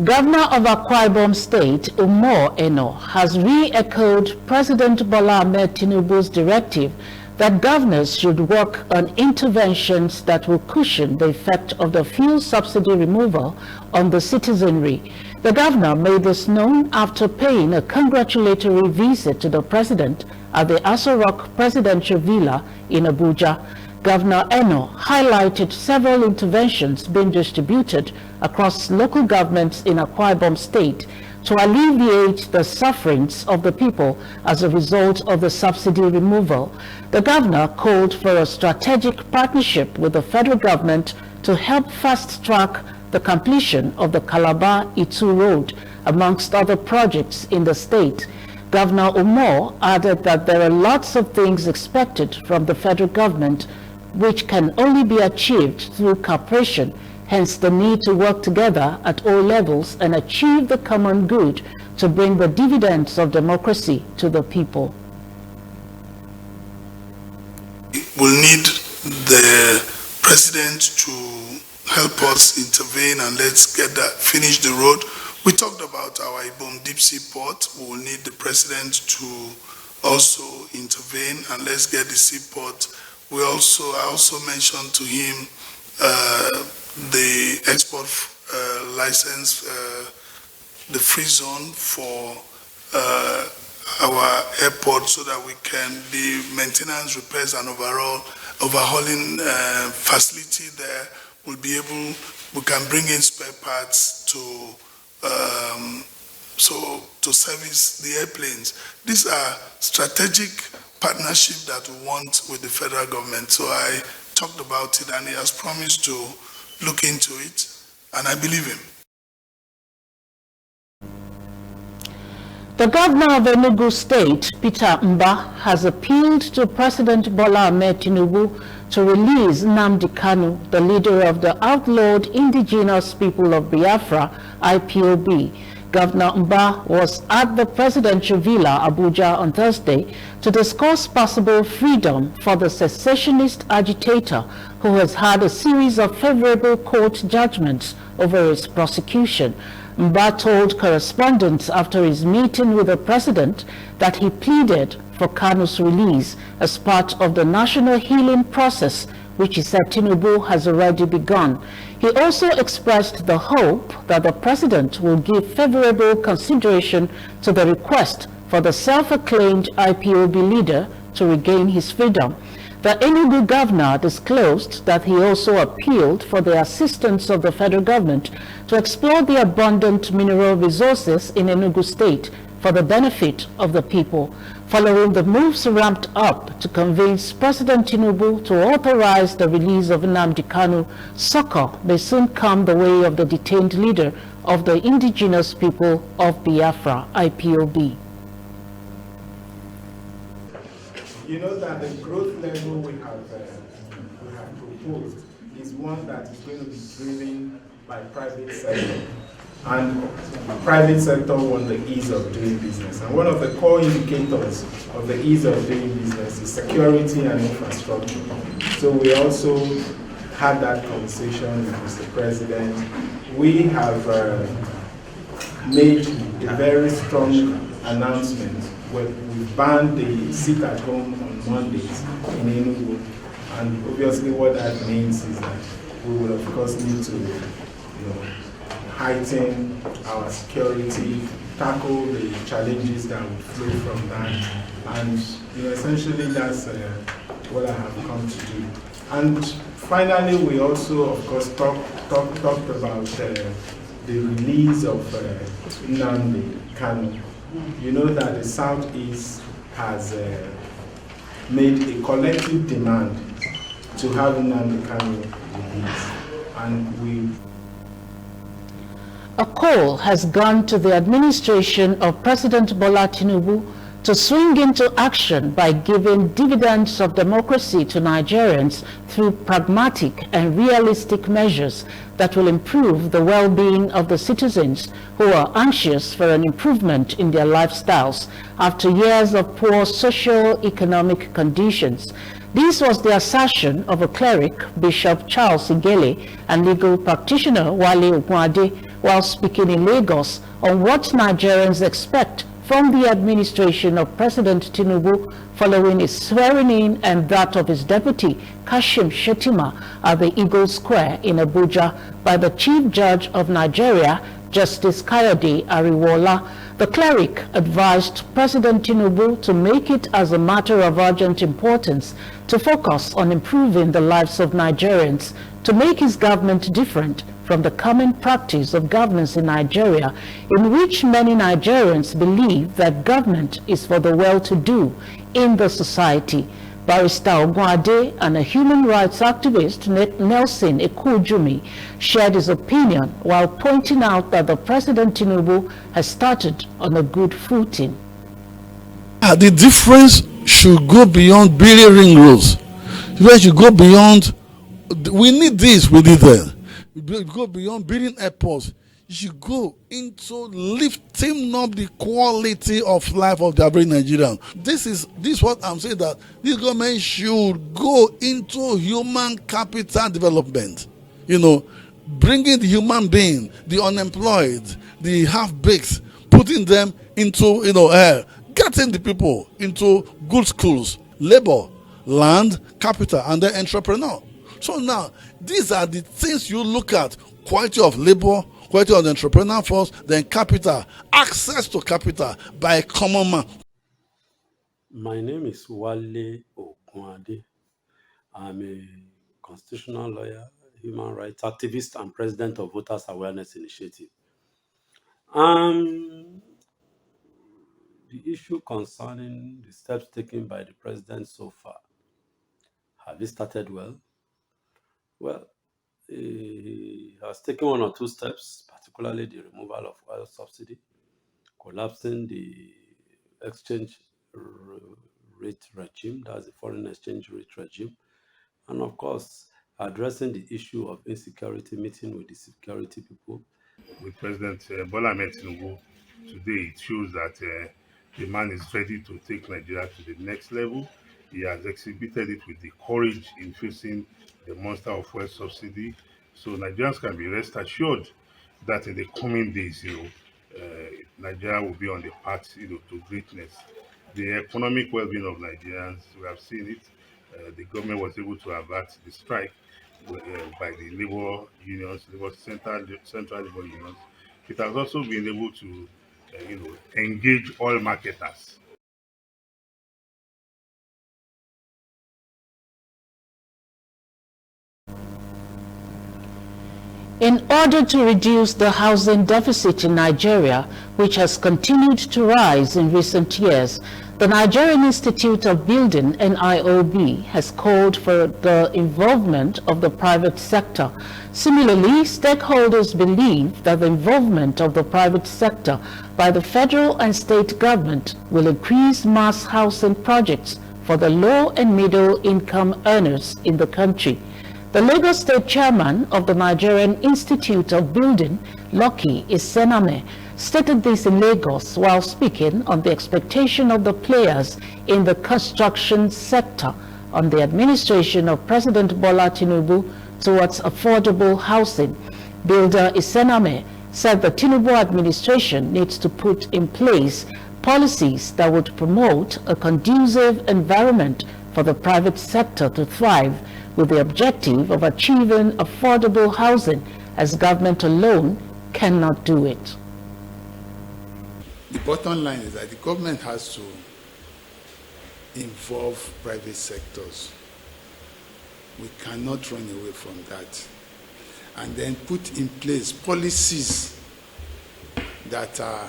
Governor of Akwa Ibom State, Umar Eno, has re-echoed President Bola Ahmed Tinubu's directive that governors should work on interventions that will cushion the effect of the fuel subsidy removal on the citizenry. The governor made this known after paying a congratulatory visit to the president at the Aso Rock Presidential Villa in Abuja. Governor Eno highlighted several interventions being distributed across local governments in Akwa Ibom State to alleviate the sufferings of the people as a result of the subsidy removal. The governor called for a strategic partnership with the federal government to help fast-track the completion of the Calabar-Itu Road, amongst other projects in the state. Governor Umar added that there are lots of things expected from the federal government which can only be achieved through cooperation, hence the need to work together at all levels and achieve the common good to bring the dividends of democracy to the people. We'll need the president to help us intervene and let's get that, finish the road. We talked about our Ibom deep sea port. We will need the president to also intervene and let's get the seaport. I also mentioned to him the export license, the free zone for our airport so that we can, the maintenance, repairs and overhauling facility there will be able, we can bring in spare parts to service the airplanes. These are strategic partnership that we want with the federal government. So I talked about it and he has promised to look into it and I believe him. The governor of Enugu State, Peter Mba, has appealed to President Bola Ahmed Tinubu to release Nnamdi Kanu, the leader of the outlawed indigenous people of Biafra, IPOB. Governor Mba was at the Presidential Villa, Abuja, on Thursday to discuss possible freedom for the secessionist agitator who has had a series of favorable court judgments over his prosecution. Mba told correspondents after his meeting with the president that he pleaded for Kanu's release as part of the national healing process, which he said Tinubu has already begun. He also expressed the hope that the president will give favorable consideration to the request for the self-acclaimed IPOB leader to regain his freedom. The Enugu governor disclosed that he also appealed for the assistance of the federal government to explore the abundant mineral resources in Enugu State for the benefit of the people. Following the moves ramped up to convince President Tinubu to authorize the release of Nnamdi Kanu, succor may soon come the way of the detained leader of the indigenous people of Biafra, IPOB. You know that the growth level we have proposed is one that is going to be driven by private sector. And private sector want the ease of doing business. And one of the core indicators of the ease of doing business is security and infrastructure. So we also had that conversation with Mr. President. We have made a very strong announcement where we banned the sit-at-home on Mondays in Enugu. And obviously what that means is that we will of course need to, heighten our security, tackle the challenges that would flow from that, and essentially that's what I have come to do. And finally, we also, of course, talked about the release of Nnamdi Kanu. You know that the Southeast has made a collective demand to have Nnamdi Kanu released, and a call has gone to the administration of President Bola Tinubu to swing into action by giving dividends of democracy to Nigerians through pragmatic and realistic measures that will improve the well-being of the citizens who are anxious for an improvement in their lifestyles after years of poor socio-economic conditions. This was the assertion of a cleric, Bishop Charles Igele, and legal practitioner Wale Ogunade, while speaking in Lagos on what Nigerians expect from the administration of President Tinubu following his swearing-in and that of his deputy, Kashim Shettima, at the Eagle Square in Abuja by the Chief Judge of Nigeria, Justice Kayode Ariwola. The cleric advised President Tinubu to make it as a matter of urgent importance to focus on improving the lives of Nigerians, to make his government different from the common practice of governance in Nigeria, in which many Nigerians believe that government is for the well-to-do in the society. Barrister Ogunade and a human rights activist, Nelson Ekujumi, shared his opinion while pointing out that the President Tinubu has started on a good footing. The difference should go beyond building ring roads. We should go beyond, we need this, we need that. We go beyond building airports. You should go into lifting up the quality of life of the average Nigerian. This is what I'm saying, that this government should go into human capital development. Bringing the human being, the unemployed, the half-baked, putting them into, getting the people into good schools, labor, land, capital, and then entrepreneur. So now, these are the things you look at: quality of labor, quality of the entrepreneur force, then capital, access to capital by a common man. My name is Wale Ogunade. I'm a constitutional lawyer, human rights activist, and president of Voters Awareness Initiative. The issue concerning the steps taken by the president so far, have it started well? Well, he has taken one or two steps, particularly the removal of oil subsidy, collapsing the exchange rate regime, that's the foreign exchange rate regime, and of course, addressing the issue of insecurity, meeting with the security people. With President Bola Ahmed Tinubu today, it shows that the man is ready to take Nigeria to the next level. He has exhibited it with the courage in facing the monster of fuel subsidy. So Nigerians can be rest assured that in the coming days, Nigeria will be on the path, to greatness. The economic well-being of Nigerians, we have seen it. The government was able to avert the strike by the labor unions, central labor unions. It has also been able to, engage all marketers. In order to reduce the housing deficit in Nigeria, which has continued to rise in recent years, the Nigerian Institute of Building, NIOB, has called for the involvement of the private sector. Similarly, stakeholders believe that the involvement of the private sector by the federal and state government will increase mass housing projects for the low and middle income earners in the country. The Lagos State Chairman of the Nigerian Institute of Building, Lucky Isename, stated this in Lagos while speaking on the expectation of the players in the construction sector on the administration of President Bola Tinubu towards affordable housing. Builder Isename said the Tinubu administration needs to put in place policies that would promote a conducive environment for the private sector to thrive, with the objective of achieving affordable housing, as government alone cannot do it. The bottom line is that the government has to involve private sectors. We cannot run away from that. And then put in place policies that are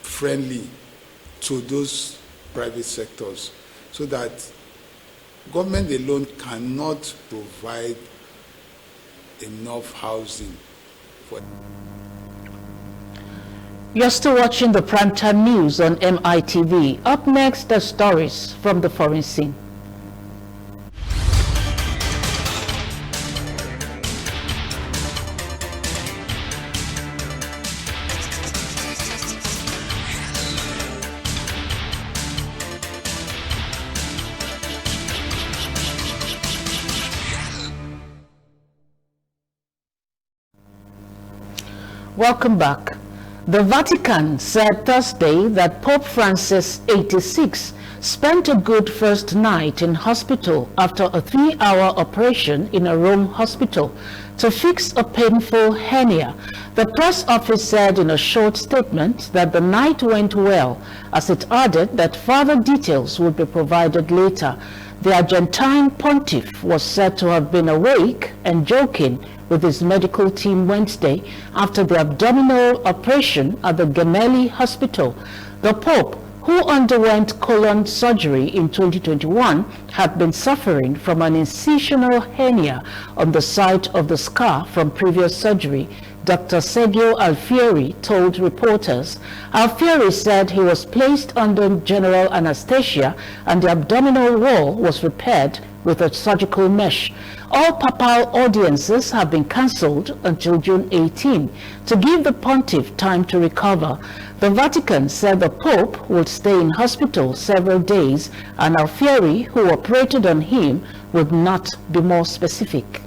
friendly to those private sectors, so that government alone cannot provide enough housing for. You're still watching the Primetime News on MITV. Up next, the stories from the foreign scene. Welcome back. The Vatican said Thursday that Pope Francis, 86, spent a good first night in hospital after a 3-hour operation in a Rome hospital to fix a painful hernia. The press office said in a short statement that the night went well, as it added that further details would be provided later. The Argentine pontiff was said to have been awake and joking with his medical team Wednesday after the abdominal operation at the Gemelli Hospital. The Pope, who underwent colon surgery in 2021, had been suffering from an incisional hernia on the site of the scar from previous surgery. Dr. Sergio Alfieri told reporters. Alfieri said he was placed under general anesthesia and the abdominal wall was repaired with a surgical mesh. All papal audiences have been cancelled until June 18 to give the pontiff time to recover. The Vatican said the Pope would stay in hospital several days, and Alfieri, who operated on him, would not be more specific.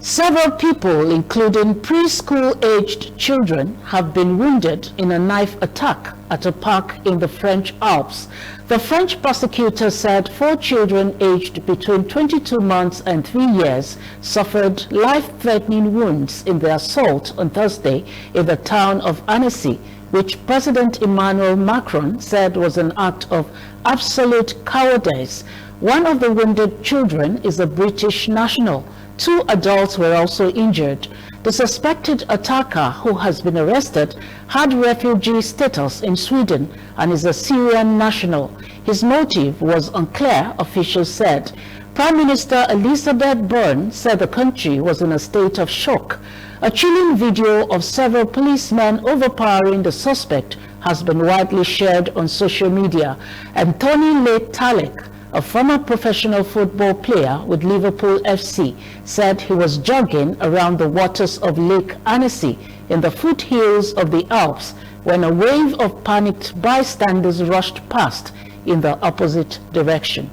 Several people, including preschool-aged children, have been wounded in a knife attack at a park in the French Alps. The French prosecutor said 4 children aged between 22 months and 3 years suffered life-threatening wounds in the assault on Thursday in the town of Annecy, which President Emmanuel Macron said was an act of absolute cowardice. One of the wounded children is a British national. 2 adults were also injured. The suspected attacker, who has been arrested, had refugee status in Sweden and is a Syrian national. His motive was unclear, officials said. Prime Minister Elizabeth Borne said the country was in a state of shock. A chilling video of several policemen overpowering the suspect has been widely shared on social media. And Tony Le-Talek, a former professional football player with Liverpool FC, said he was jogging around the waters of Lake Annecy in the foothills of the Alps when a wave of panicked bystanders rushed past in the opposite direction.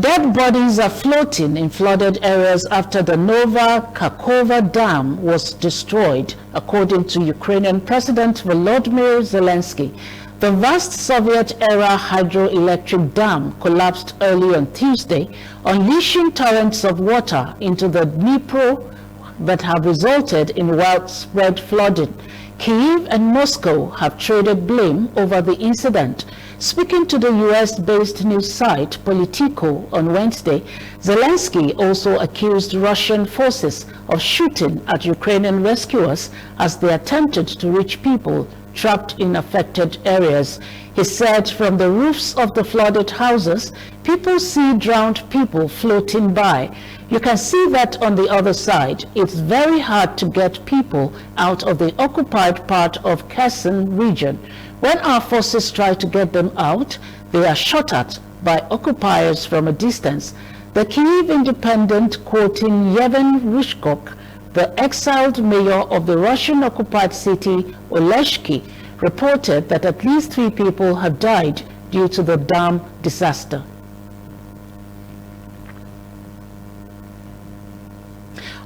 Dead bodies are floating in flooded areas after the Nova Kakhovka Dam was destroyed, according to Ukrainian President Volodymyr Zelensky. The vast Soviet-era hydroelectric dam collapsed early on Tuesday, unleashing torrents of water into the Dnipro that have resulted in widespread flooding. Kyiv and Moscow have traded blame over the incident. Speaking to the US-based news site Politico on Wednesday, Zelensky also accused Russian forces of shooting at Ukrainian rescuers as they attempted to reach people trapped in affected areas. He said from the roofs of the flooded houses, people see drowned people floating by. You can see that on the other side. It's very hard to get people out of the occupied part of Kherson region. When our forces try to get them out, they are shot at by occupiers from a distance. The Kyiv Independent, quoting Yevhen Ryshkok, the exiled mayor of the Russian-occupied city Oleshki, reported that at least 3 people have died due to the dam disaster.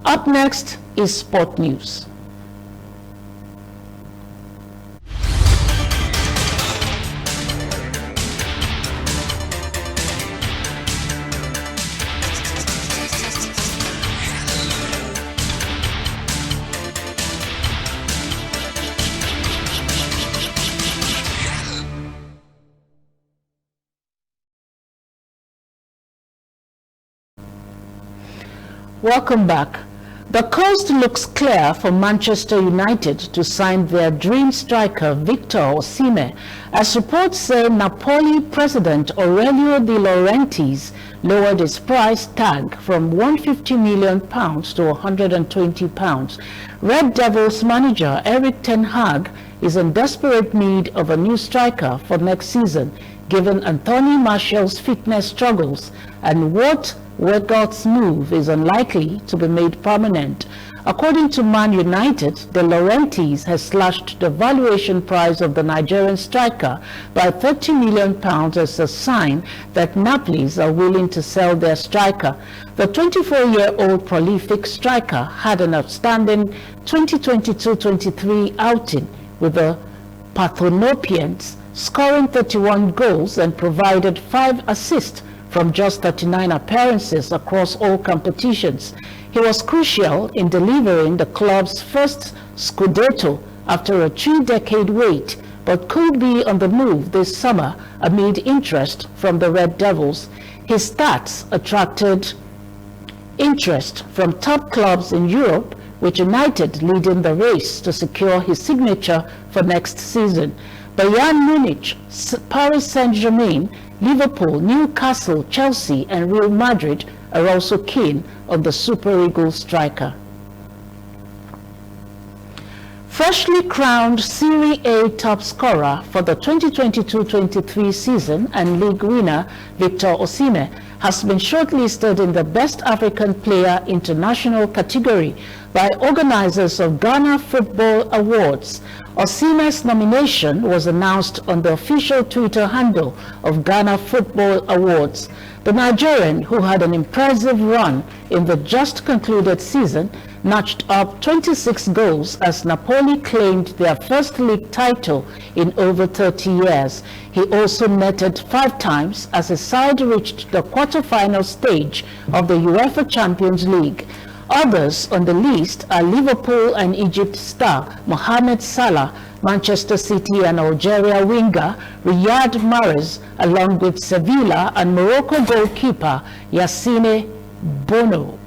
Up next is Sport News. Welcome back. The coast looks clear for Manchester United to sign their dream striker Victor Osimhen, as reports say Napoli president Aurelio De Laurentiis lowered his price tag from £150 million to £120. Red Devils manager Erik ten Hag is in desperate need of a new striker for next season, given Anthony Martial's fitness struggles, and what Weghorst's move is unlikely to be made permanent. According to Man United, De Laurentiis has slashed the valuation price of the Nigerian striker by £30 million as a sign that Napolis are willing to sell their striker. The 24-year-old prolific striker had an outstanding 2022-23 outing with the Parthenopians, scoring 31 goals and provided 5 assists from just 39 appearances across all competitions. He was crucial in delivering the club's first Scudetto after a 3-decade wait, but could be on the move this summer amid interest from the Red Devils. His stats attracted interest from top clubs in Europe, with United leading the race to secure his signature for next season. Bayern Munich, Paris Saint-Germain, Liverpool, Newcastle, Chelsea and Real Madrid are also keen on the Super Eagles striker. Freshly crowned Serie A top scorer for the 2022-23 season and league winner Victor Osimhen has been shortlisted in the Best African Player International category by organizers of Ghana Football Awards. Osimhen's nomination was announced on the official Twitter handle of Ghana Football Awards. The Nigerian, who had an impressive run in the just concluded season, notched up 26 goals as Napoli claimed their first league title in over 30 years. He also netted 5 times as his side reached the quarter-final stage of the UEFA Champions League. Others on the list are Liverpool and Egypt star Mohamed Salah, Manchester City and Algeria winger Riyad Mahrez, along with Sevilla and Morocco goalkeeper Yassine Bono.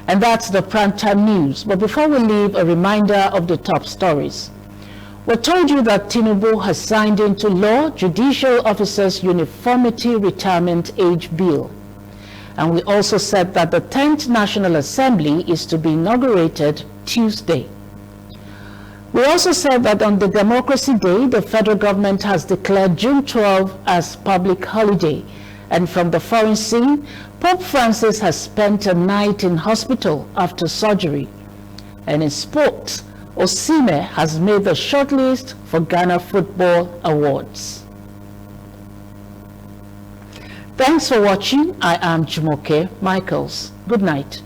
And that's the primetime news. But before we leave, a reminder of the top stories. We told you that Tinubu has signed into law Judicial Officers Uniformity Retirement Age Bill. And we also said that the 10th National Assembly is to be inaugurated Tuesday. We also said that on the Democracy Day, the federal government has declared June 12 as public holiday. And from the foreign scene, Pope Francis has spent a night in hospital after surgery. And in sports, Osimhen has made the shortlist for Ghana Football Awards. Thanks for watching. I am Jumoke Michaels. Good night.